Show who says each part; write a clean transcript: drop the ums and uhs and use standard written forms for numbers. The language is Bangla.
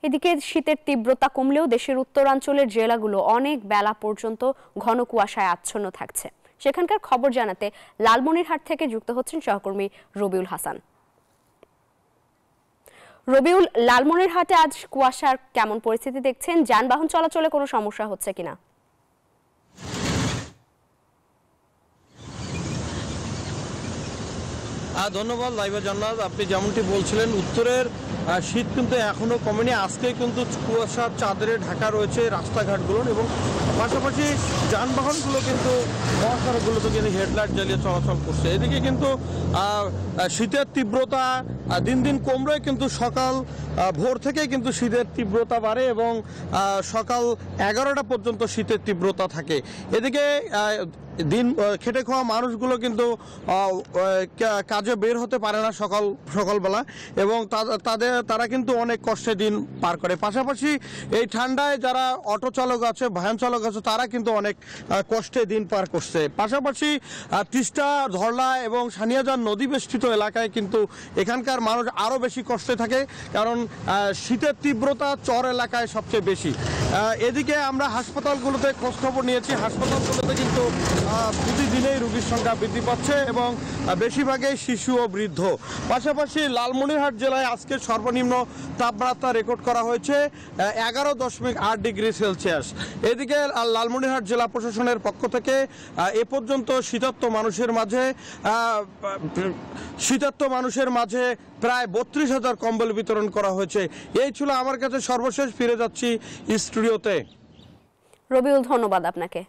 Speaker 1: এদিকে শীতের তীব্রতা কমলেও দেশের উত্তরাঞ্চলের জেলাগুলো অনেক বেলা পর্যন্ত ঘন কুয়াশায় আচ্ছন্ন থাকছে। সেখানকার খবর জানাতে লালমনিরহাট থেকে যুক্ত হচ্ছেন সহকর্মী রবিউল হাসান। রবিউল, লালমনিরহাটে আজ কুয়াশার কেমন পরিস্থিতি দেখছেন? যানবাহন চলাচলে কোনো সমস্যা হচ্ছে কিনা?
Speaker 2: ধন্যবাদ লাইভা জান্নাত। আপনি যেমনটি বলছিলেন, উত্তরের শীত কিন্তু এখনো কমেনি। আজকে কিন্তু কুয়াশার চাদরে ঢাকা রয়েছে রাস্তাঘাটগুলো, এবং পাশাপাশি যানবাহনগুলো কিন্তু মহাসড়কগুলোতে কিন্তু হেডলাইট জ্বালিয়ে চলাচল করছে। এদিকে কিন্তু শীতের তীব্রতা দিন দিন কমলেও কিন্তু সকাল ভোর থেকেই কিন্তু শীতের তীব্রতা বাড়ে এবং সকাল 11টা পর্যন্ত শীতের তীব্রতা থাকে। এদিকে দিন খেটে খাওয়া মানুষগুলো কিন্তু কাজে বের হতে পারে না সকালবেলা, এবং তারা কিন্তু অনেক কষ্টে দিন পার করে। পাশাপাশি এই ঠান্ডায় যারা অটো চালক আছে, ভ্যান চালক আছে, তারা কিন্তু অনেক কষ্টে দিন পার করছে। পাশাপাশি তিস্তা, ধরলা এবং সানিয়াজান নদী বেষ্টিত এলাকায় কিন্তু এখানকার মানুষ আরও বেশি কষ্টে থাকে, কারণ শীতের তীব্রতা চর এলাকায় সবচেয়ে বেশি। এদিকে আমরা হাসপাতালগুলোতে খোঁজখবর নিয়েছি। হাসপাতালগুলোতে কিন্তু প্রতিদিনেই রোগীর সংখ্যা বৃদ্ধি পাচ্ছে এবং বেশিরভাগই শিশু ও বৃদ্ধ। পাশাপাশি লালমনিরহাট জেলায় আজকে সর্বনিম্ন তাপমাত্রা রেকর্ড করা হয়েছে 11.8 ডিগ্রি সেলসিয়াস। এদিকে লালমনিরহাট জেলা প্রশাসনের পক্ষ থেকে এ পর্যন্ত শীতার্ত মানুষের মাঝে প্রায় 32,000 কম্বল বিতরণ করা হয়েছে। এই ছিল আমার কাছে সর্বশেষ। ফিরে যাচ্ছি স্টুডিওতে।
Speaker 1: রবিউল, ধন্যবাদ আপনাকে।